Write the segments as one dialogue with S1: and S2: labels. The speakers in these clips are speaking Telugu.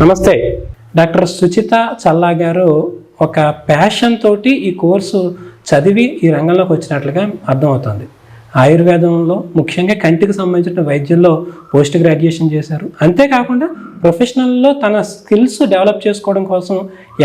S1: నమస్తే. డాక్టర్ సుచిత చల్లా గారు ఒక ప్యాషన్ తోటి ఈ కోర్సు చదివి ఈ రంగంలోకి వచ్చినట్లుగా అర్థమవుతుంది. ఆయుర్వేదంలో ముఖ్యంగా కంటికి సంబంధించిన వైద్యంలో పోస్ట్ గ్రాడ్యుయేషన్ చేశారు. అంతేకాకుండా ప్రొఫెషనల్లో తన స్కిల్స్ డెవలప్ చేసుకోవడం కోసం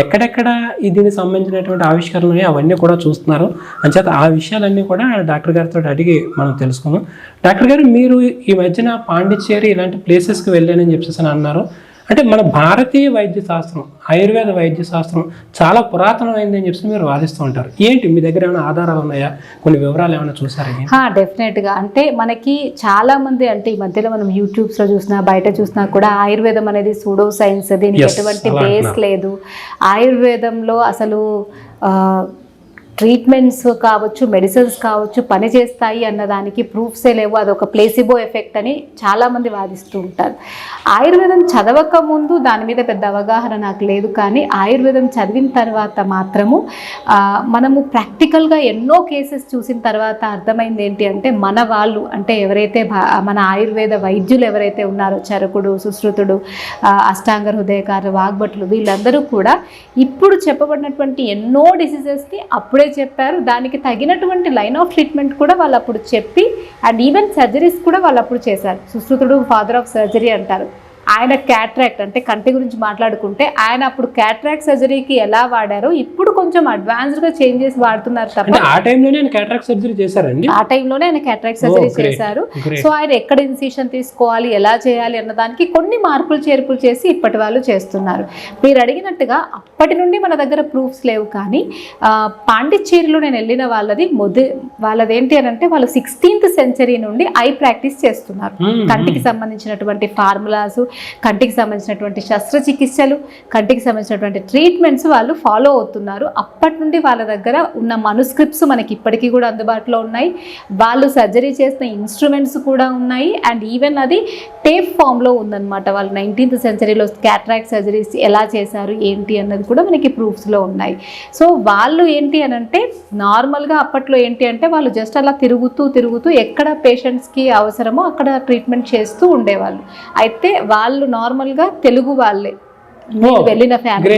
S1: ఎక్కడెక్కడ దీనికి సంబంధించినటువంటి ఆవిష్కరణలు అవన్నీ కూడా చూస్తున్నారు. అంచేత ఆ విషయాలన్నీ కూడా డాక్టర్ గారితో అడిగి మనం తెలుసుకుందాం. డాక్టర్ గారు, మీరు ఈ మధ్యన పాండిచ్చేరి ఇలాంటి ప్లేసెస్కి వెళ్ళానని చెప్పేసి అన్నారు. అంటే మన భారతీయ వైద్య శాస్త్రం, ఆయుర్వేద వైద్య శాస్త్రం చాలా పురాతనమైందని చెప్పి మీరు వాదిస్తూ ఉంటారు. ఏంటి మీ దగ్గర ఏమైనా ఆధారాలు ఉన్నాయా? కొన్ని వివరాలు ఏమైనా చూసారా?
S2: డెఫినెట్గా. అంటే మనకి చాలా మంది, అంటే ఈ మధ్యలో మనం యూట్యూబ్స్లో చూసినా బయట చూసినా కూడా ఆయుర్వేదం అనేది సూడో సైన్స్, దీనికి ఎటువంటి బేస్ లేదు. ఆయుర్వేదంలో అసలు ట్రీట్మెంట్స్ కావచ్చు, మెడిసిన్స్ కావచ్చు పని చేస్తాయి అన్నదానికి ప్రూఫ్సే లేవు, అదొక ప్లేసిబో ఎఫెక్ట్ అని చాలామంది వాదిస్తూ ఉంటారు. ఆయుర్వేదం చదవక ముందు దాని మీద పెద్ద అవగాహన నాకు లేదు, కానీ ఆయుర్వేదం చదివిన తర్వాత మాత్రము మనము ప్రాక్టికల్గా ఎన్నో కేసెస్ చూసిన తర్వాత అర్థమైంది ఏంటి అంటే, మన వాళ్ళు అంటే ఎవరైతే మన ఆయుర్వేద వైద్యులు ఎవరైతే ఉన్నారో, చరకుడు, సుశ్రుతుడు, అష్టాంగ హృదయకారు, వాగ్భటులు, వీళ్ళందరూ కూడా ఇప్పుడు చెప్పబడినటువంటి ఎన్నో డిసీజెస్ని అప్పుడే చెప్పారు. దానికి తగినటువంటి లైన్ ఆఫ్ ట్రీట్మెంట్ కూడా వాళ్ళు అప్పుడు చెప్పి, అండ్ ఈవెన్ సర్జరీస్ కూడా వాళ్ళు అప్పుడు చేశారు. సుశ్రుతుడు ఫాదర్ ఆఫ్ సర్జరీ అంటారు. ఆయన క్యాట్రాక్ట్ అంటే కంటి గురించి మాట్లాడుకుంటే ఆయన అప్పుడు క్యాట్రాక్ట్ సర్జరీకి ఎలా వాడారో ఇప్పుడు కొంచెం అడ్వాన్స్డ్గా చేంజ్ చేసి వాడుతున్నారు తప్ప
S1: ఆ టైంలోనే ఆయన క్యాట్రాక్ట్ సర్జరీ చేశారండి.
S2: ఆ టైంలోనే ఆయన క్యాట్రాక్ట్ సర్జరీ చేశారు. సో ఆయన ఎక్కడ ఇన్సిషన్ తీసుకోవాలి, ఎలా చేయాలి అన్నదానికి కొన్ని మార్పులు చేర్పులు చేసి ఇప్పటి వాళ్ళు చేస్తున్నారు. మీరు అడిగినట్టుగా అప్పటి నుండి మన దగ్గర ప్రూఫ్స్ లేవు, కానీ పాండిచ్చేరిలో నేను వెళ్ళిన వాళ్ళది ఏంటి అని అంటే, వాళ్ళు 16th century నుండి ఐ ప్రాక్టీస్ చేస్తున్నారు. కంటికి సంబంధించినటువంటి ఫార్ములాస్, కంటికి సంబంధించినటువంటి శస్త్రచికిత్సలు, కంటికి సంబంధించినటువంటి ట్రీట్మెంట్స్ వాళ్ళు ఫాలో అవుతున్నారు. అప్పటి నుండి వాళ్ళ దగ్గర ఉన్న మనుస్క్రిప్ట్స్ మనకి ఇప్పటికీ కూడా అందుబాటులో ఉన్నాయి. వాళ్ళు సర్జరీ చేసిన ఇన్స్ట్రుమెంట్స్ కూడా ఉన్నాయి. అండ్ ఈవెన్ అది టేప్ ఫామ్లో ఉందన్నమాట. వాళ్ళు 19th centuryలో క్యాట్రాక్ట్ సర్జరీస్ ఎలా చేశారు ఏంటి అన్నది కూడా మనకి ప్రూఫ్స్లో ఉన్నాయి. సో వాళ్ళు ఏంటి అని అంటే, నార్మల్గా అప్పట్లో ఏంటి అంటే వాళ్ళు జస్ట్ అలా తిరుగుతూ ఎక్కడ పేషెంట్స్కి అవసరమో అక్కడ ట్రీట్మెంట్ చేస్తూ ఉండేవాళ్ళు. అయితే వాళ్ళు నార్మల్గా తెలుగు వాళ్ళే వెళ్ళిన ఫ్యామిలీ,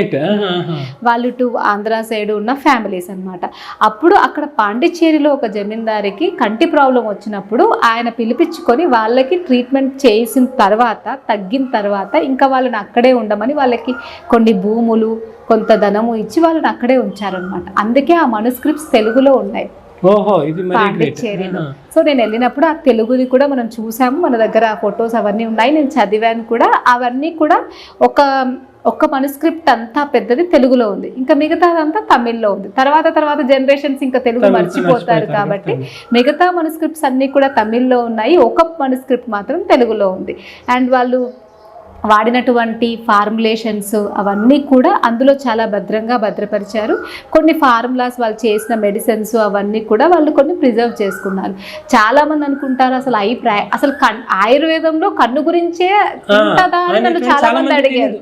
S2: వాళ్ళు టు ఆంధ్ర సైడ్ ఉన్న ఫ్యామిలీస్ అనమాట. అప్పుడు అక్కడ పాండిచ్చేరిలో ఒక జమీందారికి కంటి ప్రాబ్లం వచ్చినప్పుడు ఆయన పిలిపించుకొని వాళ్ళకి ట్రీట్మెంట్ చేసిన తర్వాత, తగ్గిన తర్వాత ఇంకా వాళ్ళని అక్కడే ఉండమని వాళ్ళకి కొన్ని భూములు, కొంత ధనము ఇచ్చి వాళ్ళని అక్కడే ఉంచారనమాట. అందుకే ఆ మనుస్క్రిప్ట్స్ తెలుగులో ఉన్నాయి పాండిచ్చేరిలో. సో నేను వెళ్ళినప్పుడు ఆ తెలుగుది కూడా మనం చూసాము, మన దగ్గర ఆ ఫొటోస్ అవన్నీ ఉన్నాయి, నేను చదివాను కూడా. అవన్నీ కూడా ఒక మనుస్క్రిప్ట్ అంతా పెద్దది తెలుగులో ఉంది, ఇంకా మిగతాదంతా తమిళ్లో ఉంది. తర్వాత జనరేషన్స్ ఇంకా తెలుగు మర్చిపోతారు కాబట్టి మిగతా మనుస్క్రిప్ట్స్ అన్నీ కూడా తమిళ్లో ఉన్నాయి, ఒక మనుస్క్రిప్ట్ మాత్రం తెలుగులో ఉంది. అండ్ వాళ్ళు వాడినటువంటి ఫార్ములేషన్స్ అవన్నీ కూడా అందులో చాలా భద్రపరిచారు. కొన్ని ఫార్ములాస్, వాళ్ళు చేసిన మెడిసిన్స్ అవన్నీ కూడా వాళ్ళు కొన్ని ప్రిజర్వ్ చేసుకున్నారు. చాలామంది అనుకుంటారు అసలు ఆయుర్వేదంలో కన్ను గురించే ఉంటుందా అని నన్ను చాలా మంది అడిగారు.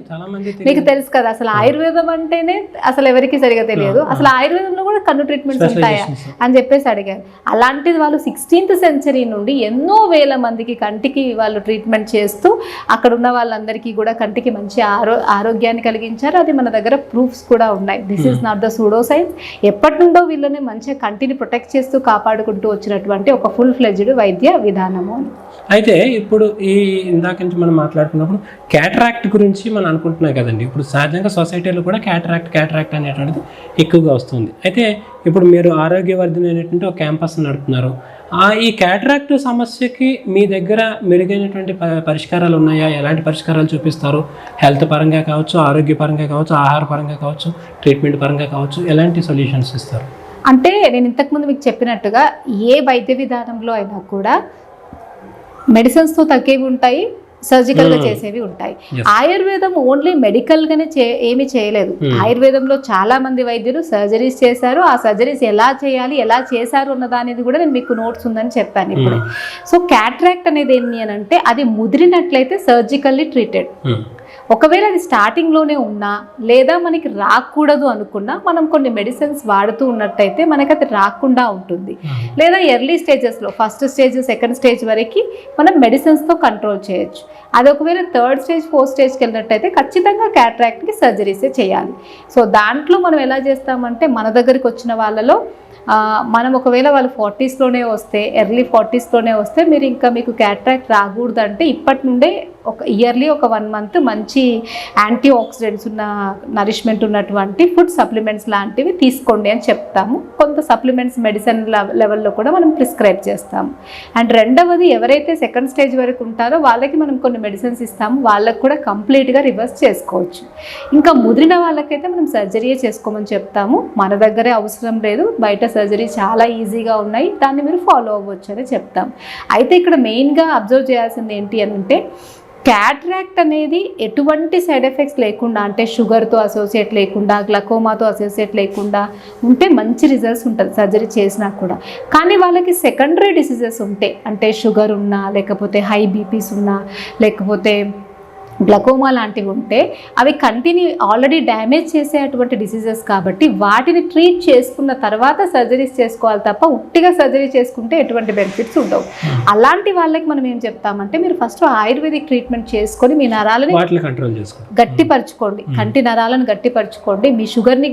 S2: మీకు తెలుసు కదా, అసలు ఆయుర్వేదం అంటేనే అసలు ఎవరికి సరిగా తెలియదు, అసలు ఆయుర్వేదంలో కూడా కన్ను ట్రీట్మెంట్స్ ఉంటాయా అని చెప్పేసి అడిగారు. అలాంటిది వాళ్ళు 16th century నుండి ఎన్నో వేల మందికి కంటికి వాళ్ళు ట్రీట్మెంట్ చేస్తూ అక్కడ ఉన్న వాళ్ళందరూ కూడా కంటికి మంచి ఆరోగ్యాన్ని కలిగించారు. అది మన దగ్గర ప్రూఫ్స్ కూడా ఉన్నాయి. This is not the pseudo science. ఎప్పటి నుండో వీళ్ళని మంచిగా కంటిని ప్రొటెక్ట్ చేస్తూ కాపాడుకుంటూ వచ్చినటువంటి ఒక ఫుల్ ఫ్లెడ్జ్డ్ వైద్య విధానము.
S1: అయితే ఇప్పుడు ఈ ఇందాక నుంచి మనం మాట్లాడుకున్నప్పుడు క్యాటరాక్ట్ గురించి మనం అనుకుంటున్నాం కదండి. ఇప్పుడు సహజంగా సొసైటీలో కూడా క్యాటరాక్ట్ అనేటువంటిది ఎక్కువగా వస్తుంది. అయితే ఇప్పుడు మీరు ఆరోగ్యవర్ధన అనేటువంటి ఒక క్యాంపస్ నడుపుతున్నారు. ఈ క్యాటరాక్ట్ సమస్యకి మీ దగ్గర మెరుగైనటువంటి పరిష్కారాలు ఉన్నాయా? ఎలాంటి పరిష్కారాలు చూపిస్తారు? హెల్త్ పరంగా కావచ్చు, ఆరోగ్య పరంగా కావచ్చు, ఆహార పరంగా కావచ్చు, ట్రీట్మెంట్ పరంగా కావచ్చు, ఎలాంటి సొల్యూషన్స్ ఇస్తారు?
S2: అంటే నేను ఇంతకుముందు మీకు చెప్పినట్టుగా ఏ వైద్య విధానంలో అయినా కూడా మెడిసిన్స్తో తగ్గేవి ఉంటాయి, సర్జికల్గా చేసేవి ఉంటాయి. ఆయుర్వేదం ఓన్లీ మెడికల్గానే ఏమీ చేయలేదు. ఆయుర్వేదంలో చాలా మంది వైద్యులు సర్జరీస్ చేశారు. ఆ సర్జరీస్ ఎలా చేయాలి, ఎలా చేశారు అన్నదానిది కూడా నేను మీకు నోట్స్ ఉందని చెప్పాను ఇప్పుడు. సో క్యాట్రాక్ట్ అనేది ఏంటి అని అంటే, అది ముదిరినట్లయితే సర్జికల్లీ ట్రీటెడ్. ఒకవేళ అది స్టార్టింగ్లోనే ఉన్నా లేదా మనకి రాకూడదు అనుకున్నా మనం కొన్ని మెడిసిన్స్ వాడుతూ ఉన్నట్టయితే మనకి అది రాకుండా ఉంటుంది. లేదా ఎర్లీ స్టేజెస్లో ఫస్ట్ స్టేజ్ సెకండ్ స్టేజ్ వరకు మనం మెడిసిన్స్తో కంట్రోల్ చేయొచ్చు. అది ఒకవేళ థర్డ్ స్టేజ్ ఫోర్త్ స్టేజ్కి వెళ్ళినట్టయితే ఖచ్చితంగా క్యాట్రాక్ట్కి సర్జరీసే చేయాలి. సో దాంట్లో మనం ఎలా చేస్తామంటే మన దగ్గరికి వచ్చిన వాళ్ళలో మనం ఒకవేళ వాళ్ళు 40స్లోనే వస్తే ఎర్లీ 40స్లోనే వస్తే మీరు ఇంకా మీకు క్యాట్రాక్ట్ రాకూడదంటే ఇప్పటి నుండే ఒక ఇయర్లీ ఒక 1 మంత్ మంచి యాంటీ ఆక్సిడెంట్స్ ఉన్న నరిష్మెంట్ ఉన్నటువంటి ఫుడ్ సప్లిమెంట్స్ లాంటివి తీసుకోండి అని చెప్తాము. కొంత సప్లిమెంట్స్ మెడిసిన్ లెవెల్లో కూడా మనం ప్రిస్క్రైబ్ చేస్తాము. అండ్ రెండవది ఎవరైతే సెకండ్ స్టేజ్ వరకు ఉంటారో వాళ్ళకి మనం కొన్ని మెడిసిన్స్ ఇస్తాము, వాళ్ళకి కూడా కంప్లీట్గా రివర్స్ చేసుకోవచ్చు. ఇంకా ముదిరిన వాళ్ళకైతే మనం సర్జరీయే చేసుకోమని చెప్తాము. మన దగ్గరే అవసరం లేదు, బయట సర్జరీ చాలా ఈజీగా ఉన్నాయి, దాన్ని మీరు ఫాలో అవ్వచ్చు అని చెప్తాం. అయితే ఇక్కడ మెయిన్గా అబ్జర్వ్ చేయాల్సింది ఏంటి అని అంటే క్యాట్రాక్ట్ అనేది ఎటువంటి సైడ్ ఎఫెక్ట్స్ లేకుండా అంటే షుగర్తో అసోసియేట్ లేకుండా గ్లకోమాతో అసోసియేట్ లేకుండా ఉంటే మంచి రిజల్ట్స్ ఉంటుంది సర్జరీ చేసినా కూడా. కానీ వాళ్ళకి సెకండరీ డిసీజెస్ ఉంటే అంటే షుగర్ ఉన్నా లేకపోతే హై బీపీస్ ఉన్నా లేకపోతే గ్లకోమా లాంటివి ఉంటే అవి కంటిని ఆల్రెడీ డ్యామేజ్ చేసేటువంటి డిసీజెస్ కాబట్టి వాటిని ట్రీట్ చేసుకున్న తర్వాత సర్జరీస్ చేసుకోవాలి తప్ప ఉట్టిగా సర్జరీ చేసుకుంటే ఎటువంటి బెనిఫిట్స్ ఉండవు. అలాంటి వాళ్ళకి మనం ఏం చెప్తామంటే మీరు ఫస్ట్ ఆయుర్వేదిక్ ట్రీట్మెంట్ చేసుకొని మీ నరాలని గట్టిపరచుకోండి, కంటి నరాలను గట్టిపరచుకోండి, మీ షుగర్ని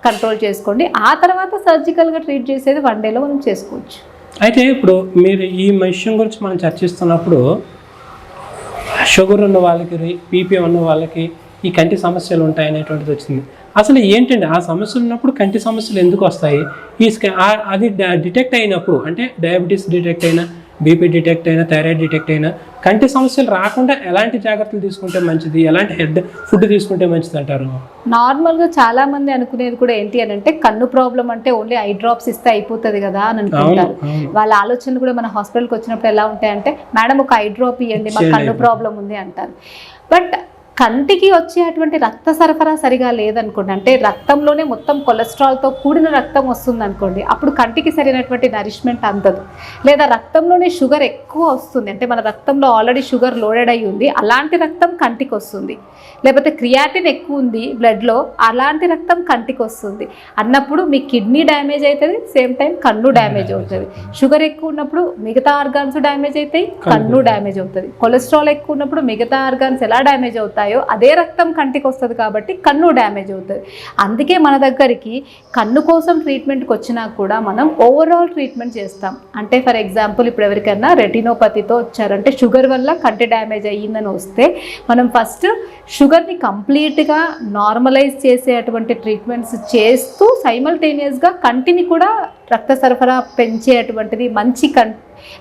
S2: కంట్రోల్ చేసుకోండి. ఆ తర్వాత సర్జికల్గా ట్రీట్ చేసేది 1 డేలో మనం చేసుకోవచ్చు.
S1: అయితే ఇప్పుడు మీరు ఈ విషయం గురించి మనం చర్చిస్తున్నప్పుడు షుగర్ ఉన్న వాళ్ళకి బీపీ ఉన్న వాళ్ళకి ఈ కంటి సమస్యలు ఉంటాయి అనేటువంటిది వచ్చింది. అసలు ఏంటండి ఆ సమస్యలు ఉన్నప్పుడు కంటి సమస్యలు ఎందుకు వస్తాయి? అది డిటెక్ట్ అయినప్పుడు అంటే డయాబెటీస్ డిటెక్ట్ అయినా బీపీ డిటెక్ట్ అయినా థైరాయిడ్ డిటెక్ట్ అయినా కంటి సమస్యలు రాకుండా ఎలాంటి జాగ్రత్తలు తీసుకుంటే మంచిది, ఎలాంటి ఫుడ్ తీసుకుంటే మంచిది అంటారు?
S2: నార్మల్గా చాలా మంది అనుకునేది కూడా ఏంటి అని అంటే కన్ను ప్రాబ్లం అంటే ఓన్లీ ఐ డ్రాప్స్ ఇస్తే అయిపోతుంది కదా అని అనుకుంటారు. వాళ్ళ ఆలోచనలు కూడా మన హాస్పిటల్కి వచ్చినప్పుడు ఎలా ఉంటాయంటే మేడం ఒక ఐ డ్రాప్ ఇవ్వండి మాకు కన్ను ప్రాబ్లం ఉంది అంటారు. బట్ కంటికి వచ్చేటువంటి రక్త సరఫరా సరిగా లేదనుకోండి, అంటే రక్తంలోనే మొత్తం కొలెస్ట్రాల్తో కూడిన రక్తం వస్తుంది అనుకోండి, అప్పుడు కంటికి సరైనటువంటి నరిష్మెంట్ అందదు. లేదా రక్తంలోనే షుగర్ ఎక్కువ వస్తుంది అంటే మన రక్తంలో ఆల్రెడీ షుగర్ లోడెడ్ అయి ఉంది, అలాంటి రక్తం కంటికి వస్తుంది. లేకపోతే క్రియాటిన్ ఎక్కువ ఉంది బ్లడ్లో, అలాంటి రక్తం కంటికి వస్తుంది అన్నప్పుడు మీ కిడ్నీ డ్యామేజ్ అవుతుంది, సేమ్ టైం కన్ను డ్యామేజ్ అవుతుంది. షుగర్ ఎక్కువ ఉన్నప్పుడు మిగతా ఆర్గాన్స్ డ్యామేజ్ అవుతాయి, కన్ను డ్యామేజ్ అవుతుంది. కొలెస్ట్రాల్ ఎక్కువ ఉన్నప్పుడు మిగతా ఆర్గాన్స్ ఎలా డ్యామేజ్ అవుతాయి అదే రక్తం కంటికి వస్తుంది కాబట్టి కన్ను డ్యామేజ్ అవుతుంది. అందుకే మన దగ్గరికి కన్ను కోసం ట్రీట్మెంట్కి వచ్చినా కూడా మనం ఓవరాల్ ట్రీట్మెంట్ చేస్తాం. అంటే ఫర్ ఎగ్జాంపుల్ ఇప్పుడు ఎవరికైనా రెటినోపతితో వచ్చారంటే షుగర్ వల్ల కంటి డ్యామేజ్ అయ్యిందని వస్తే మనం ఫస్ట్ షుగర్ని కంప్లీట్గా నార్మలైజ్ చేసేటువంటి ట్రీట్మెంట్స్ చేస్తూ సైమల్టేనియస్గా కంటిని కూడా రక్త సరఫరా పెంచేటువంటిది మంచి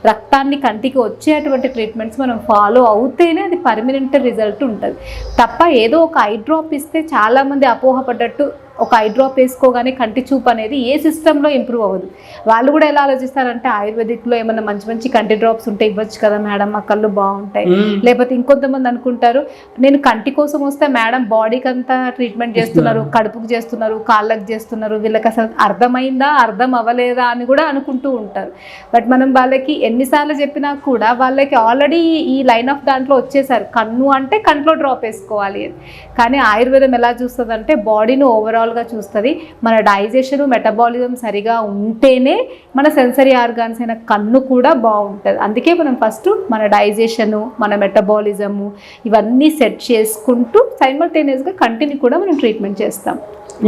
S2: రక్తాన్ని కంటికి వచ్చేటువంటి ట్రీట్మెంట్స్ మనం ఫాలో అవుతేనే అది పర్మనెంట్ రిజల్ట్ ఉంటుంది తప్ప ఏదో ఒక ఐ డ్రాప్ ఇస్తే చాలామంది అపోహపడ్డట్టు ఒక ఐ డ్రాప్ వేసుకోగానే కంటి చూపు అనేది ఏ సిస్టంలో ఇంప్రూవ్ అవ్వదు. వాళ్ళు కూడా ఎలా ఆలోచిస్తారంటే ఆయుర్వేదిక్లో ఏమైనా మంచి మంచి కంటి డ్రాప్స్ ఉంటే ఇవ్వచ్చు కదా మేడం మా కళ్ళు బాగుంటాయి. లేకపోతే ఇంకొంతమంది అనుకుంటారు నేను కంటి కోసం వస్తే మేడం బాడీకి అంతా ట్రీట్మెంట్ చేస్తున్నారు, కడుపుకు చేస్తున్నారు, కాళ్ళకు చేస్తున్నారు, వీళ్ళకి అసలు అర్థమైందా అర్థం అవ్వలేదా అని కూడా అనుకుంటూ ఉంటారు. బట్ మనం వాళ్ళకి ఎన్నిసార్లు చెప్పినా కూడా వాళ్ళకి ఆల్రెడీ ఈ లైన్ ఆఫ్ దాంట్లో వచ్చేసారు, కన్ను అంటే కంట్లో డ్రాప్ వేసుకోవాలి అని. కానీ ఆయుర్వేదం ఎలా చూస్తుంది అంటే బాడీని ఓవరాల్గా చూస్తుంది. మన డైజెషన్ మెటబాలిజం సరిగా ఉంటేనే మన సెన్సరీ ఆర్గాన్స్ అయిన కన్ను కూడా బాగుంటుంది. అందుకే మనం ఫస్ట్ మన డైజెషను మన మెటబాలిజము ఇవన్నీ సెట్ చేసుకుంటూ సైమల్టేనియస్గా కంటిని కూడా మనం ట్రీట్మెంట్ చేస్తాం.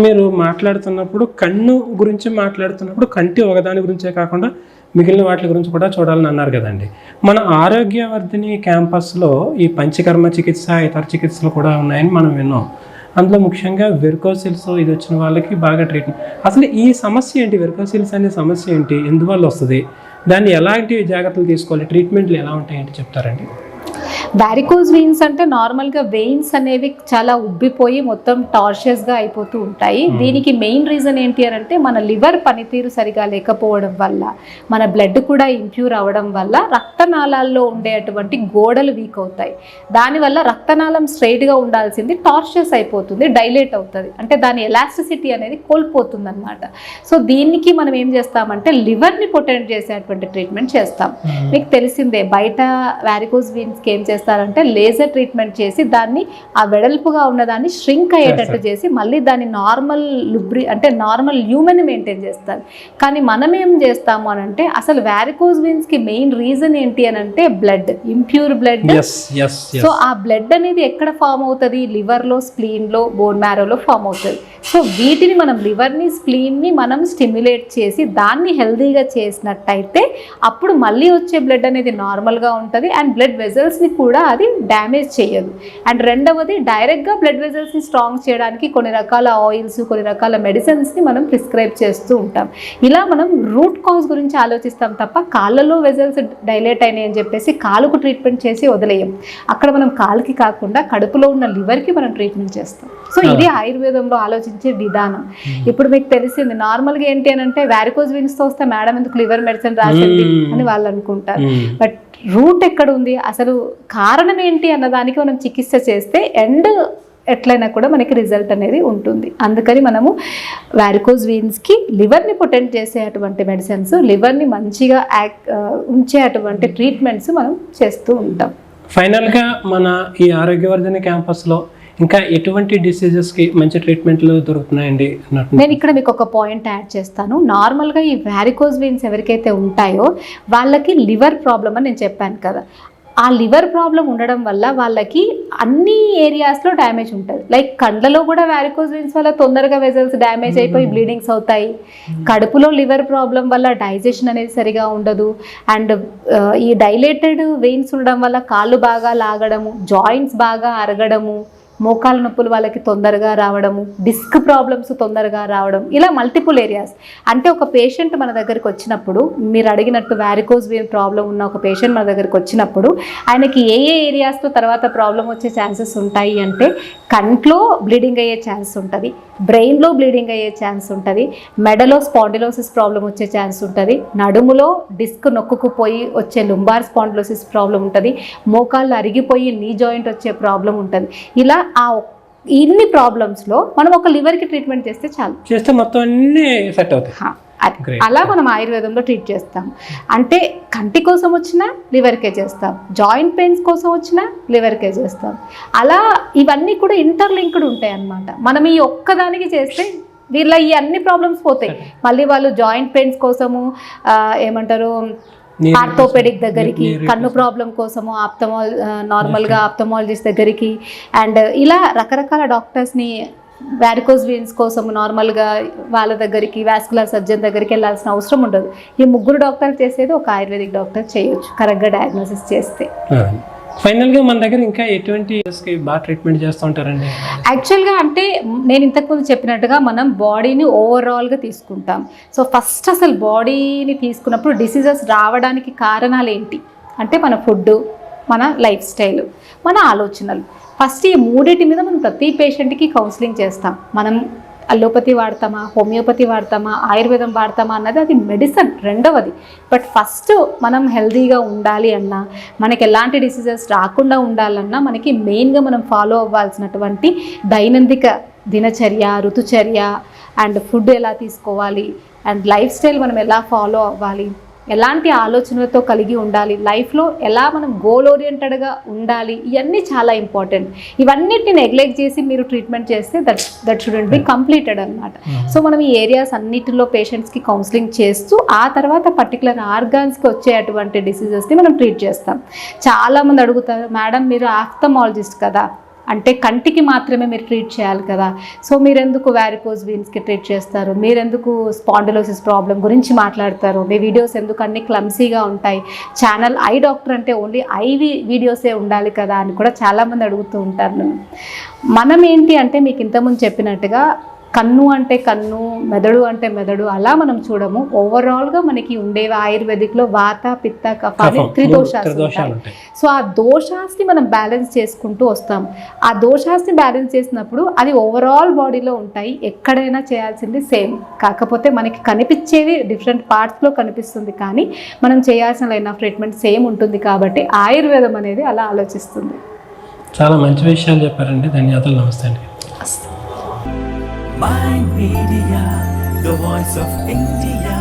S1: మీరు మాట్లాడుతున్నప్పుడు కన్ను గురించి మాట్లాడుతున్నప్పుడు కంటి ఒకదాని గురించే కాకుండా మిగిలిన వాటి గురించి కూడా చూడాలని అన్నారు కదండి. మన ఆరోగ్యవర్ధిని క్యాంపస్లో ఈ పంచకర్మ చికిత్స ఇతర చికిత్సలు కూడా ఉన్నాయని మనం విన్నాం. అందులో ముఖ్యంగా వెరికోసిల్స్ ఇది వచ్చిన వాళ్ళకి బాగా ట్రీట్మెంట్. అసలు ఈ సమస్య ఏంటి, వెరికోసిల్స్ అనే సమస్య ఏంటి, ఎందువల్ల వస్తుంది, దాన్ని ఎలాంటి జాగ్రత్తలు తీసుకోవాలి, ట్రీట్మెంట్లు ఎలా ఉంటాయంటే చెప్తారండి?
S2: వారికోజ్ వెయిన్స్ అంటే నార్మల్గా వెయిన్స్ అనేవి చాలా ఉబ్బిపోయి మొత్తం టార్షియస్గా అయిపోతూ ఉంటాయి. దీనికి మెయిన్ రీజన్ ఏంటి అని అంటే మన లివర్ పనితీరు సరిగా లేకపోవడం వల్ల, మన బ్లడ్ కూడా ఇంప్యూర్ అవ్వడం వల్ల రక్తనాళాల్లో ఉండేటువంటి గోడలు వీక్ అవుతాయి. దానివల్ల రక్తనాళం స్ట్రైట్గా ఉండాల్సింది టార్షియస్ అయిపోతుంది, డైలేట్ అవుతుంది, అంటే దాని ఎలాస్టిసిటీ అనేది కోల్పోతుంది అనమాట. సో దీనికి మనం ఏం చేస్తామంటే లివర్ని పొటెంట్ చేసేటువంటి ట్రీట్మెంట్ చేస్తాం. మీకు తెలిసిందే బయట వారికోజ్ వెయిన్స్కి ఏం చేస్తాం చేస్తారంటే లేజర్ ట్రీట్మెంట్ చేసి దాన్ని ఆ వెడల్పుగా ఉన్నదాన్ని ష్రింక్ అయ్యేటట్టు చేసి మళ్ళీ దాన్ని నార్మల్ అంటే నార్మల్ హ్యూమన్ మెయింటైన్ చేస్తారు. కానీ మనం ఏం చేస్తాము అని అంటే అసలు వ్యారికోజ్ వెయిన్స్కి మెయిన్ రీజన్ ఏంటి అని అంటే బ్లడ్, ఇంప్యూర్ బ్లడ్. సో ఆ బ్లడ్ అనేది ఎక్కడ ఫామ్ అవుతుంది? లివర్లో, స్ప్లీన్లో, బోన్ మ్యారోలో ఫామ్ అవుతుంది. సో వీటిని మనం లివర్ని, స్ప్లీన్ని మనం స్టిమ్యులేట్ చేసి దాన్ని హెల్దీగా చేసినట్టయితే అప్పుడు మళ్ళీ వచ్చే బ్లడ్ అనేది నార్మల్గా ఉంటుంది అండ్ బ్లడ్ వెజల్స్ని కూడా అది డ్యామేజ్ చేయదు. అండ్ రెండవది డైరెక్ట్గా బ్లడ్ వెజల్స్ని స్ట్రాంగ్ చేయడానికి కొన్ని రకాల ఆయిల్స్, కొన్ని రకాల మెడిసిన్స్ని మనం ప్రిస్క్రైబ్ చేస్తూ ఉంటాం. ఇలా మనం రూట్ కాజ్ గురించి ఆలోచిస్తాం తప్ప కాళ్ళలో వెజల్స్ డైలేట్ అయినాయి అని చెప్పేసి కాలుకు ట్రీట్మెంట్ చేసి వదిలేయం. అక్కడ మనం కాలుకి కాకుండా కడుపులో ఉన్న లివర్కి మనం ట్రీట్మెంట్ చేస్తాం. సో ఇది ఆయుర్వేదంలో ఆలోచించే విధానం. ఇప్పుడు మీకు తెలిసింది నార్మల్గా ఏంటి అని అంటే వ్యారికోజ్ వెయిన్స్తో వస్తే మేడం ఎందుకు లివర్ మెడిసిన్ రాసింది అని వాళ్ళు అనుకుంటారు. బట్ రూట్ ఎక్కడ ఉంది, అసలు కారణం ఏంటి అన్నదానికి మనం చికిత్స చేస్తే ఎండ్ ఎట్లయినా కూడా మనకి రిజల్ట్ అనేది ఉంటుంది. అందుకని మనము వ్యారికోజ్ వెయిన్స్కి లివర్ని ప్రొటెక్ట్ చేసే అటువంటి మెడిసిన్స్, లివర్ని మంచిగా ఉంచే అటువంటి ట్రీట్మెంట్స్ మనం చేస్తూ ఉంటాం.
S1: ఫైనల్గా మన ఈ ఆరోగ్యవర్ధన క్యాంపస్లో ఇంకా ఎటువంటి డిసీజెస్కి మంచి ట్రీట్మెంట్లు దొరుకుతున్నాయండి?
S2: నేను ఇక్కడ మీకు ఒక పాయింట్ యాడ్ చేస్తాను. నార్మల్గా ఈ వ్యారికోజ్ వెయిన్స్ ఎవరికైతే ఉంటాయో వాళ్ళకి లివర్ ప్రాబ్లమ్ అని నేను చెప్పాను కదా. ఆ లివర్ ప్రాబ్లం ఉండడం వల్ల వాళ్ళకి అన్ని ఏరియాస్లో డ్యామేజ్ ఉంటుంది. లైక్ కండ్లలో కూడా వ్యారికోజ్ వెయిన్స్ వల్ల తొందరగా వెజల్స్ డ్యామేజ్ అయిపోయి బ్లీడింగ్స్ అవుతాయి. కడుపులో లివర్ ప్రాబ్లం వల్ల డైజెషన్ అనేది సరిగా ఉండదు. అండ్ ఈ డైలేటెడ్ వెయిన్స్ ఉండడం వల్ల కాళ్ళు బాగా లాగడము, జాయింట్స్ బాగా అరగడము, మోకాళ్ళ నొప్పులు వాళ్ళకి తొందరగా రావడము, డిస్క్ ప్రాబ్లమ్స్ తొందరగా రావడం, ఇలా మల్టిపుల్ ఏరియాస్. అంటే ఒక పేషెంట్ మన దగ్గరికి వచ్చినప్పుడు, మీరు అడిగినట్టు వ్యారికోజ్ వెయిన్ ప్రాబ్లం ఉన్న ఒక పేషెంట్ మన దగ్గరికి వచ్చినప్పుడు ఆయనకి ఏ ఏరియాస్లో తర్వాత ప్రాబ్లం వచ్చే ఛాన్సెస్ ఉంటాయి అంటే కంట్లో బ్లీడింగ్ అయ్యే ఛాన్స్ ఉంటుంది, బ్రెయిన్లో బ్లీడింగ్ అయ్యే ఛాన్స్ ఉంటుంది, మెడలో స్పాండిలోసిస్ ప్రాబ్లం వచ్చే ఛాన్స్ ఉంటుంది, నడుములో డిస్క్ నొక్కుకుపోయి వచ్చే లుంబార్ స్పాండిలోసిస్ ప్రాబ్లం ఉంటుంది, మోకాళ్ళు అరిగిపోయి నీ జాయింట్ వచ్చే ప్రాబ్లం ఉంటుంది. ఇలా ఇన్ని ప్రాబ్లమ్స్లో మనం ఒక లివర్కి ట్రీట్మెంట్ చేస్తే చాలు,
S1: చేస్తే మొత్తం అన్నీ సెట్ అవుతాయి.
S2: అలా మనం ఆయుర్వేదంలో ట్రీట్ చేస్తాం. అంటే కంటి కోసం వచ్చినా లివర్కే చేస్తాం, జాయింట్ పెయిన్స్ కోసం వచ్చినా లివర్కే చేస్తాం. అలా ఇవన్నీ కూడా ఇంటర్లింక్డ్ ఉంటాయి అన్నమాట. మనం ఈ ఒక్కదానికి చేస్తే వీళ్ళ ఈ అన్ని ప్రాబ్లమ్స్ పోతాయి. మళ్ళీ వాళ్ళు జాయింట్ పెయిన్స్ కోసము ఏమంటారు ఆర్థోపెడిక్ దగ్గరికి, కన్ను ప్రాబ్లం కోసము నార్మల్గా ఆప్థమాలజిస్ట్ దగ్గరికి, అండ్ ఇలా రకరకాల డాక్టర్స్ని వ్యారికోజ్ వెయిన్స్ కోసం నార్మల్గా వాళ్ళ దగ్గరికి, వాస్కులర్ సర్జన్ దగ్గరికి వెళ్ళాల్సిన అవసరం ఉండదు. ఈ ముగ్గురు డాక్టర్లు చేసేది ఒక ఆయుర్వేదిక్ డాక్టర్ చేయొచ్చు కరెక్ట్గా డయాగ్నోసిస్ చేస్తే.
S1: ఫైనల్గా మన దగ్గర ఇంకా ఎటువంటి బాగా ట్రీట్మెంట్ చేస్తూ ఉంటారండి?
S2: యాక్చువల్గా అంటే నేను ఇంతకుముందు చెప్పినట్టుగా మనం బాడీని ఓవరాల్గా తీసుకుంటాం. సో ఫస్ట్ అసలు బాడీని తీసుకున్నప్పుడు డిసీజెస్ రావడానికి కారణాలు ఏంటి అంటే మన ఫుడ్, మన లైఫ్ స్టైల్, మన ఆలోచనలు. ఫస్ట్ ఈ మూడింటి మీద మనం ప్రతి పేషెంట్కి కౌన్సిలింగ్ చేస్తాం. మనం అలోపతి వాడతామా, హోమియోపతి వాడతామా, ఆయుర్వేదం వాడతామా అన్నది అది మెడిసిన్ రెండవది. బట్ ఫస్ట్ మనం హెల్తీగా ఉండాలి అన్నా, మనకి ఎలాంటి డిసీజెస్ రాకుండా ఉండాలన్నా మనకి మెయిన్గా మనం ఫాలో అవ్వాల్సినటువంటి దైనందిక దినచర్య, ఋతుచర్య అండ్ ఫుడ్ ఎలా తీసుకోవాలి అండ్ లైఫ్ స్టైల్ మనం ఎలా ఫాలో అవ్వాలి, ఎలాంటి ఆలోచనలతో కలిగి ఉండాలి, లైఫ్లో ఎలా మనం గోల్ ఓరియంటెడ్గా ఉండాలి, ఇవన్నీ చాలా ఇంపార్టెంట్. ఇవన్నిటిని నెగ్లెక్ట్ చేసి మీరు ట్రీట్మెంట్ చేస్తే దట్ షుడెంట్ బి కంప్లీటెడ్ అనమాట. సో మనం ఈ ఏరియాస్ అన్నిటిలో పేషెంట్స్కి కౌన్సిలింగ్ చేస్తూ ఆ తర్వాత పర్టికులర్ ఆర్గాన్స్కి వచ్చే అటువంటి డిసీజెస్ని మనం ట్రీట్ చేస్తాం. చాలామంది అడుగుతారు, మేడం మీరు ఆఫ్థమాలజిస్ట్ కదా, అంటే కంటికి మాత్రమే మీరు ట్రీట్ చేయాలి కదా, సో మీరెందుకు వ్యారికోజ్ వెయిన్స్కి ట్రీట్ చేస్తారు, మీరెందుకు స్పాండిలోసిస్ ప్రాబ్లం గురించి మాట్లాడతారు, మీ వీడియోస్ ఎందుకు అన్ని క్లమ్సీగా ఉంటాయి, ఛానల్ ఐ డాక్టర్ అంటే ఓన్లీ ఐ వీడియోసే ఉండాలి కదా అని కూడా చాలామంది అడుగుతూ ఉంటారు. మనం ఏంటి అంటే మీకు ఇంతకుముందు చెప్పినట్టుగా కన్ను అంటే కన్ను, మెదడు అంటే మెదడు, అలా మనం చూడము. ఓవరాల్గా మనకి ఉండేవి ఆయుర్వేదిక్లో వాత, పిత్త, కఫ అనే త్రిదోషాలు ఉంటాయి. సో ఆ దోషాస్ని మనం బ్యాలెన్స్ చేసుకుంటూ వస్తాం. ఆ దోషాస్ని బ్యాలెన్స్ చేసినప్పుడు అది ఓవరాల్ బాడీలో ఉంటాయి. ఎక్కడైనా చేయాల్సింది సేమ్, కాకపోతే మనకి కనిపించేది డిఫరెంట్ పార్ట్స్లో కనిపిస్తుంది, కానీ మనం చేయాల్సిన లైన్ ఆఫ్ ట్రీట్మెంట్ సేమ్ ఉంటుంది. కాబట్టి ఆయుర్వేదం అనేది అలా ఆలోచిస్తుంది.
S1: చాలా మంచి విషయాలు చెప్పారండి, ధన్యవాదాలు. నమస్తే అండి.
S3: Mind Media, the voice of India.